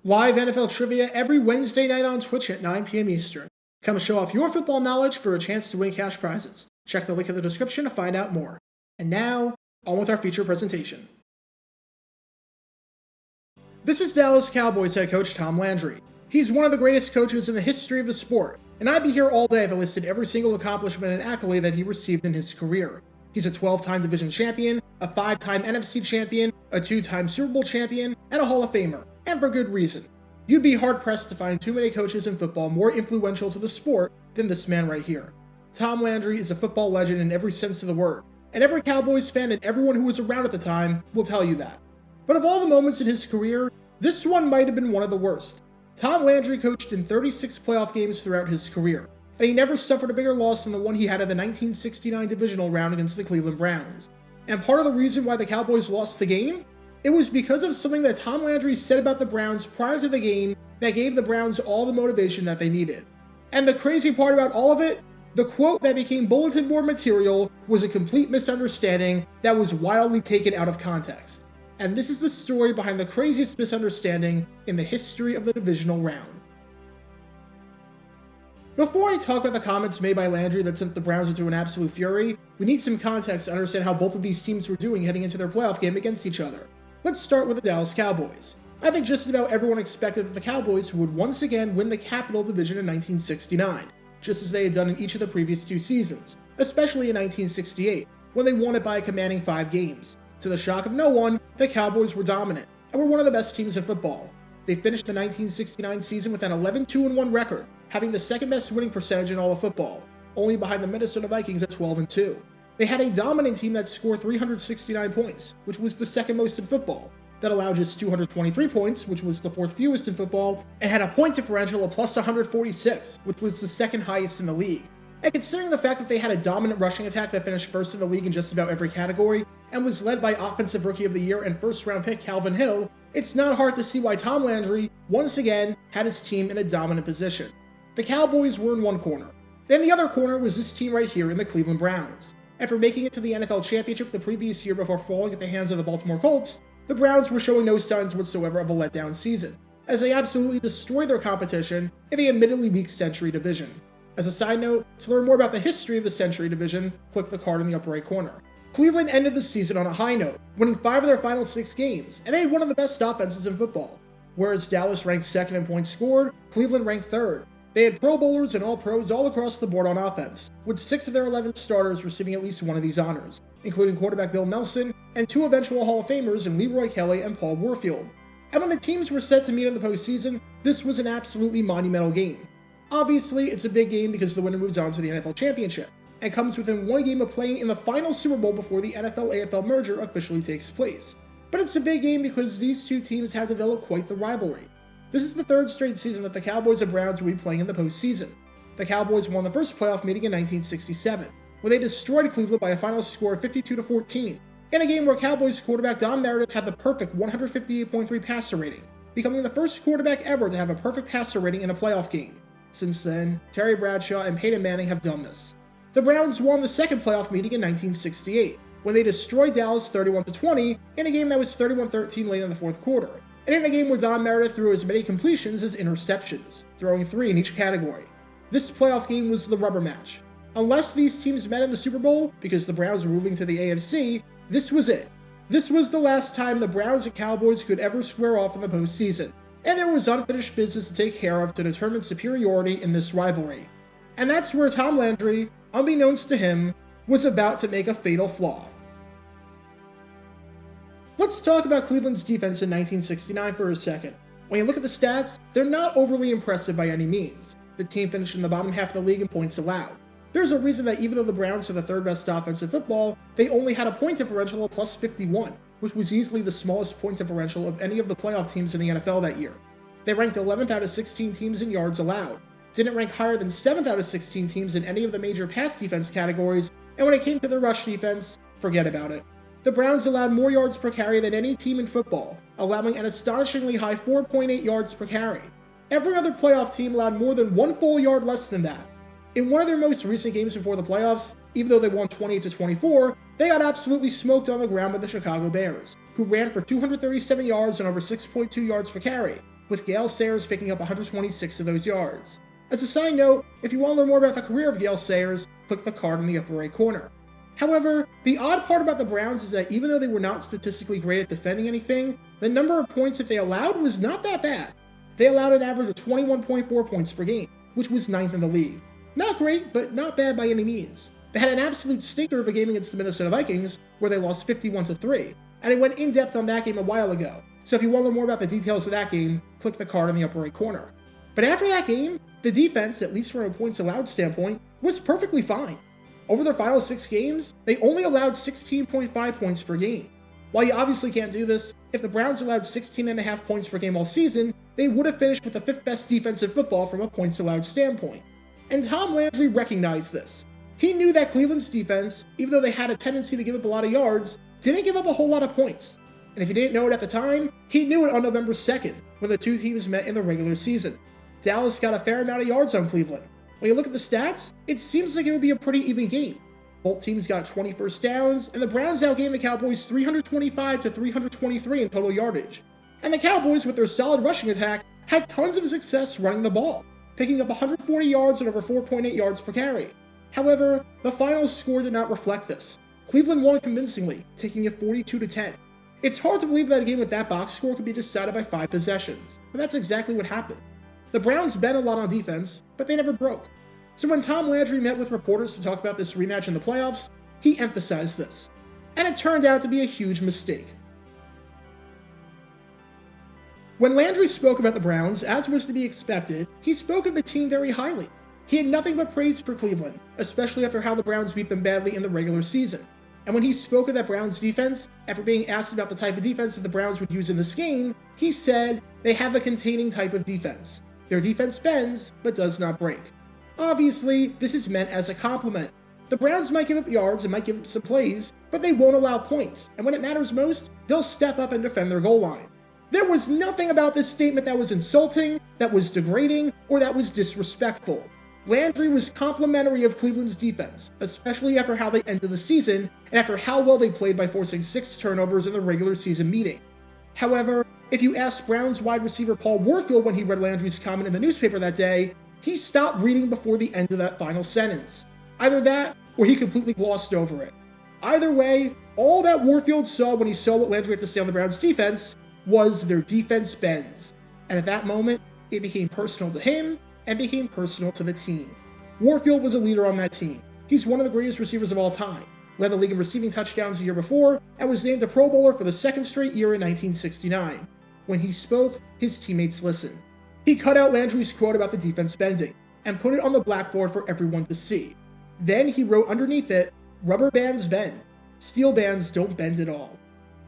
Live NFL trivia every Wednesday night on Twitch at 9 p.m. Eastern. Come show off your football knowledge for a chance to win cash prizes. Check the link in the description to find out more. And now, on with our feature presentation. This is Dallas Cowboys head coach Tom Landry. He's one of the greatest coaches in the history of the sport, and I'd be here all day if I listed every single accomplishment and accolade that he received in his career. He's a 12-time division champion, a 5-time NFC champion, a 2-time Super Bowl champion, and a Hall of Famer, and for good reason. You'd be hard-pressed to find too many coaches in football more influential to the sport than this man right here. Tom Landry is a football legend in every sense of the word, and every Cowboys fan and everyone who was around at the time will tell you that. But of all the moments in his career, this one might have been one of the worst. Tom Landry coached in 36 playoff games throughout his career, and he never suffered a bigger loss than the one he had in the 1969 Divisional round against the Cleveland Browns. And part of the reason why the Cowboys lost the game? It was because of something that Tom Landry said about the Browns prior to the game that gave the Browns all the motivation that they needed. And the crazy part about all of it, the quote that became bulletin board material was a complete misunderstanding that was wildly taken out of context. And this is the story behind the craziest misunderstanding in the history of the divisional round. Before I talk about the comments made by Landry that sent the Browns into an absolute fury, we need some context to understand how both of these teams were doing heading into their playoff game against each other. Let's start with the Dallas Cowboys. I think just about everyone expected that the Cowboys would once again win the Capital Division in 1969, just as they had done in each of the previous two seasons, especially in 1968, when they won it by a commanding 5 games. To the shock of no one, the Cowboys were dominant, and were one of the best teams in football. They finished the 1969 season with an 11-2-1 record, having the second best winning percentage in all of football, only behind the Minnesota Vikings at 12-2. They had a dominant team that scored 369 points, which was the second most in football, that allowed just 223 points, which was the fourth fewest in football, and had a point differential of plus 146, which was the second highest in the league. And considering the fact that they had a dominant rushing attack that finished first in the league in just about every category, and was led by Offensive Rookie of the Year and first-round pick Calvin Hill, it's not hard to see why Tom Landry, once again, had his team in a dominant position. The Cowboys were in one corner. Then the other corner was this team right here in the Cleveland Browns. After making it to the NFL Championship the previous year before falling at the hands of the Baltimore Colts, the Browns were showing no signs whatsoever of a letdown season, as they absolutely destroyed their competition in the admittedly weak Century Division. As a side note, to learn more about the history of the Century Division, click the card in the upper right corner. Cleveland ended the season on a high note, winning 5 of their final 6 games, and they had one of the best offenses in football. Whereas Dallas ranked second in points scored, Cleveland ranked third. They had Pro Bowlers and All-Pros all across the board on offense, with 6 of their 11 starters receiving at least one of these honors, including quarterback Bill Nelson and 2 eventual Hall of Famers in Leroy Kelly and Paul Warfield. And when the teams were set to meet in the postseason, this was an absolutely monumental game. Obviously, it's a big game because the winner moves on to the NFL Championship, and comes within 1 game of playing in the final Super Bowl before the NFL-AFL merger officially takes place. But it's a big game because these two teams have developed quite the rivalry. This is the 3rd straight season that the Cowboys and Browns will be playing in the postseason. The Cowboys won the first playoff meeting in 1967, when they destroyed Cleveland by a final score of 52-14, in a game where Cowboys quarterback Tom Meredith had the perfect 158.3 passer rating, becoming the first quarterback ever to have a perfect passer rating in a playoff game. Since then, Terry Bradshaw and Peyton Manning have done this. The Browns won the second playoff meeting in 1968, when they destroyed Dallas 31-20 in a game that was 31-13 late in the 4th quarter, and in a game where Don Meredith threw as many completions as interceptions, throwing 3 in each category. This playoff game was the rubber match. Unless these teams met in the Super Bowl, because the Browns were moving to the AFC, this was it. This was the last time the Browns and Cowboys could ever square off in the postseason, and there was unfinished business to take care of to determine superiority in this rivalry. And that's where Tom Landry, unbeknownst to him, was about to make a fatal flaw. Let's talk about Cleveland's defense in 1969 for a second. When you look at the stats, they're not overly impressive by any means. The team finished in the bottom half of the league in points allowed. There's a reason that even though the Browns are the 3rd best offense in football, they only had a point differential of plus 51, which was easily the smallest point differential of any of the playoff teams in the NFL that year. They ranked 11th out of 16 teams in yards allowed, didn't rank higher than 7th out of 16 teams in any of the major pass defense categories, and when it came to the rush defense, forget about it. The Browns allowed more yards per carry than any team in football, allowing an astonishingly high 4.8 yards per carry. Every other playoff team allowed more than 1 full yard less than that. In one of their most recent games before the playoffs, even though they won 28-24, they got absolutely smoked on the ground by the Chicago Bears, who ran for 237 yards and over 6.2 yards per carry, with Gale Sayers picking up 126 of those yards. As a side note, if you want to learn more about the career of Gale Sayers, click the card in the upper right corner. However, the odd part about the Browns is that even though they were not statistically great at defending anything, the number of points that they allowed was not that bad. They allowed an average of 21.4 points per game, which was 9th in the league. Not great, but not bad by any means. They had an absolute stinker of a game against the Minnesota Vikings, where they lost 51-3, and I went in depth on that game a while ago, so if you want to learn more about the details of that game, click the card in the upper right corner. But after that game, the defense, at least from a points allowed standpoint, was perfectly fine. Over their final 6 games, they only allowed 16.5 points per game. While you obviously can't do this, if the Browns allowed 16.5 points per game all season, they would have finished with the 5th best defense in football from a points allowed standpoint. And Tom Landry recognized this. He knew that Cleveland's defense, even though they had a tendency to give up a lot of yards, didn't give up a whole lot of points. And if you didn't know it at the time, he knew it on November 2nd, when the two teams met in the regular season. Dallas got a fair amount of yards on Cleveland. When you look at the stats, it seems like it would be a pretty even game. Both teams got 20 first downs, and the Browns outgained the Cowboys 325-323 in total yardage. And the Cowboys, with their solid rushing attack, had tons of success running the ball, picking up 140 yards and over 4.8 yards per carry. However, the final score did not reflect this. Cleveland won convincingly, taking it 42-10. It's hard to believe that a game with that box score could be decided by 5 possessions, but that's exactly what happened. The Browns bet a lot on defense, but they never broke. So when Tom Landry met with reporters to talk about this rematch in the playoffs, he emphasized this. And it turned out to be a huge mistake. When Landry spoke about the Browns, as was to be expected, he spoke of the team very highly. He had nothing but praise for Cleveland, especially after how the Browns beat them badly in the regular season. And when he spoke of that Browns defense, after being asked about the type of defense that the Browns would use in this game, he said they have a containing type of defense. Their defense bends, but does not break. Obviously, this is meant as a compliment. The Browns might give up yards and might give up some plays, but they won't allow points, and when it matters most, they'll step up and defend their goal line. There was nothing about this statement that was insulting, that was degrading, or that was disrespectful. Landry was complimentary of Cleveland's defense, especially after how they ended the season, and after how well they played by forcing 6 turnovers in the regular season meeting. However, if you ask Browns wide receiver Paul Warfield when he read Landry's comment in the newspaper that day, he stopped reading before the end of that final sentence. Either that, or he completely glossed over it. Either way, all that Warfield saw when he saw what Landry had to say on the Browns' defense was their defense bends. And at that moment, it became personal to him and became personal to the team. Warfield was a leader on that team. He's one of the greatest receivers of all time, led the league in receiving touchdowns the year before, and was named a Pro Bowler for the 2nd straight year in 1969. When he spoke, his teammates listened. He cut out Landry's quote about the defense bending, and put it on the blackboard for everyone to see. Then he wrote underneath it, "Rubber bands bend. Steel bands don't bend at all."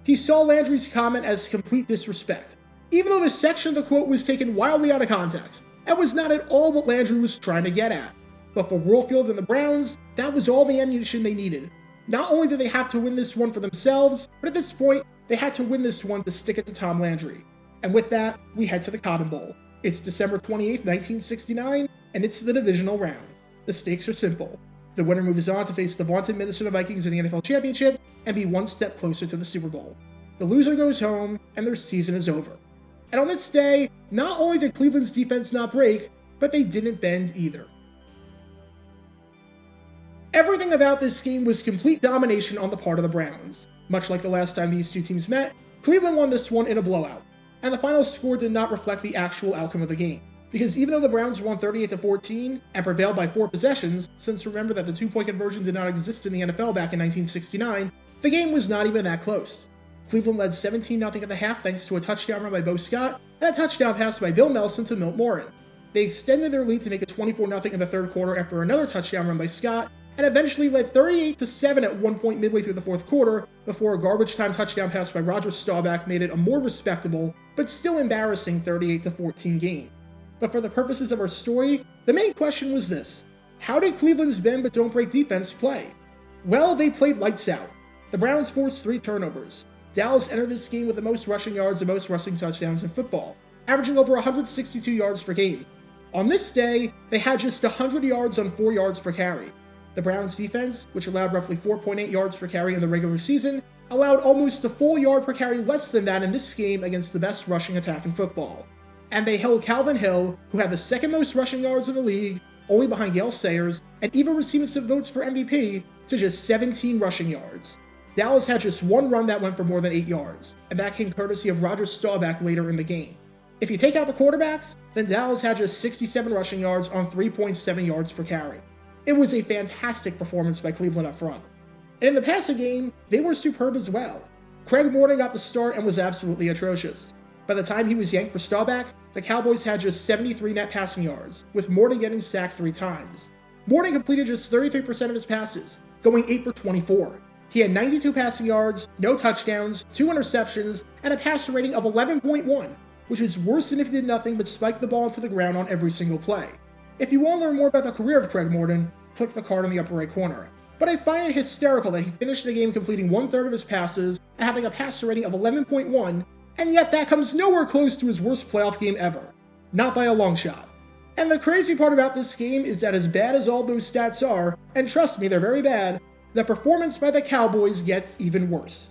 He saw Landry's comment as complete disrespect, even though this section of the quote was taken wildly out of context, and was not at all what Landry was trying to get at. But for Warfield and the Browns, that was all the ammunition they needed. Not only did they have to win this one for themselves, but at this point, they had to win this one to stick it to Tom Landry. And with that, we head to the Cotton Bowl. It's December 28th, 1969, and it's the divisional round. The stakes are simple. The winner moves on to face the vaunted Minnesota Vikings in the NFL Championship and be one step closer to the Super Bowl. The loser goes home, and their season is over. And on this day, not only did Cleveland's defense not break, but they didn't bend either. Everything about this game was complete domination on the part of the Browns. Much like the last time these two teams met, Cleveland won this one in a blowout, and the final score did not reflect the actual outcome of the game. Because even though the Browns won 38-14 and prevailed by 4 possessions, since remember that the 2-point conversion did not exist in the NFL back in 1969, the game was not even that close. Cleveland led 17-0 at the half thanks to a touchdown run by Bo Scott and a touchdown pass by Bill Nelson to Milt Morin. They extended their lead to make it 24-0 in the third quarter after another touchdown run by Scott, and eventually led 38-7 at one point midway through the fourth quarter before a garbage time touchdown pass by Roger Staubach made it a more respectable, but still embarrassing 38-14 game. But for the purposes of our story, the main question was this: how did Cleveland's bend but don't break defense play? Well, they played lights out. The Browns forced 3 turnovers. Dallas entered this game with the most rushing yards and most rushing touchdowns in football, averaging over 162 yards per game. On this day, they had just 100 yards on 4 yards per carry. The Browns defense, which allowed roughly 4.8 yards per carry in the regular season, allowed almost a full yard per carry less than that in this game against the best rushing attack in football. and they held Calvin Hill, who had the second most rushing yards in the league, only behind Gale Sayers, and even receiving some votes for MVP, to just 17 rushing yards. Dallas had just one run that went for more than 8 yards, and that came courtesy of Roger Staubach later in the game. If you take out the quarterbacks, then Dallas had just 67 rushing yards on 3.7 yards per carry. It was a fantastic performance by Cleveland up front. And in the passing game, they were superb as well. Craig Morton got the start and was absolutely atrocious. By the time he was yanked for Staubach, the Cowboys had just 73 net passing yards, with Morton getting sacked 3 times. Morton completed just 33% of his passes, going 8 for 24. He had 92 passing yards, no touchdowns, 2 interceptions, and a passer rating of 11.1, which is worse than if he did nothing but spike the ball into the ground on every single play. If you want to learn more about the career of Craig Morton, click the card in the upper right corner. But I find it hysterical that he finished the game completing 1/3 of his passes and having a passer rating of 11.1, and yet that comes nowhere close to his worst playoff game ever. Not by a long shot. And the crazy part about this game is that as bad as all those stats are, and trust me, they're very bad, the performance by the Cowboys gets even worse.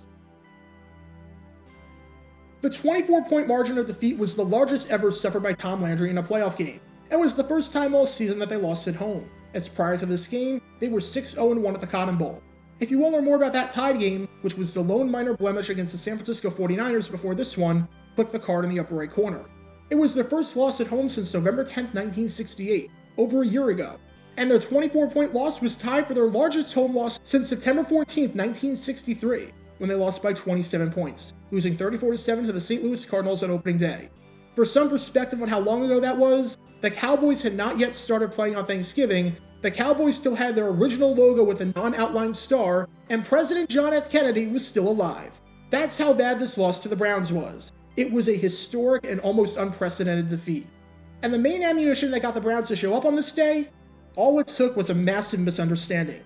The 24-point margin of defeat was the largest ever suffered by Tom Landry in a playoff game, and was the first time all season that they lost at home, as prior to this game, they were 6-0-1 at the Cotton Bowl. If you want to learn more about that tied game, which was the lone minor blemish against the San Francisco 49ers before this one, click the card in the upper right corner. It was their first loss at home since November 10, 1968, over a year ago, and their 24-point loss was tied for their largest home loss since September 14, 1963, when they lost by 27 points, losing 34-7 to the St. Louis Cardinals on opening day. For some perspective on how long ago that was, the Cowboys had not yet started playing on Thanksgiving. The Cowboys still had their original logo with a non-outlined star, and President John F. Kennedy was still alive. That's how bad this loss to the Browns was. It was a historic and almost unprecedented defeat. And the main ammunition that got the Browns to show up on this day? All it took was a massive misunderstanding.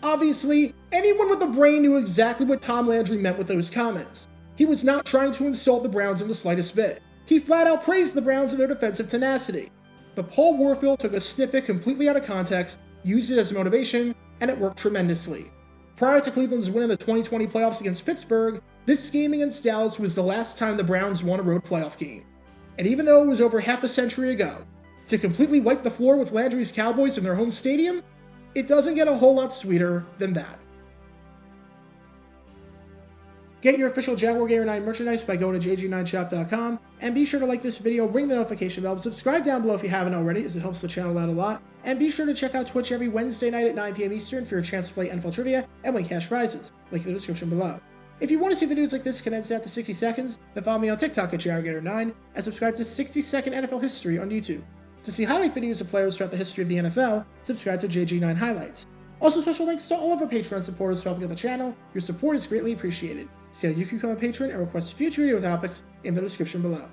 Obviously, anyone with a brain knew exactly what Tom Landry meant with those comments. He was not trying to insult the Browns in the slightest bit. He flat out praised the Browns for their defensive tenacity. But Paul Warfield took a snippet completely out of context, used it as motivation, and it worked tremendously. Prior to Cleveland's win in the 2020 playoffs against Pittsburgh, this game against Dallas was the last time the Browns won a road playoff game. And even though it was over half a century ago, to completely wipe the floor with Landry's Cowboys in their home stadium, it doesn't get a whole lot sweeter than that. Get your official Jaguar Gamer 9 merchandise by going to jg9shop.com, and be sure to like this video, ring the notification bell, subscribe down below if you haven't already, as it helps the channel out a lot, and be sure to check out Twitch every Wednesday night at 9 p.m. Eastern for your chance to play NFL Trivia and win cash prizes, link in the description below. If you want to see videos like this condensed down to 60 seconds, then follow me on TikTok at JaguarGator9, and subscribe to 60-Second NFL History on YouTube. To see highlight videos of players throughout the history of the NFL, subscribe to JG9 Highlights. Also, special thanks to all of our Patreon supporters for helping out the channel. Your support is greatly appreciated. See how you can become a patron and request future video topics in the description below.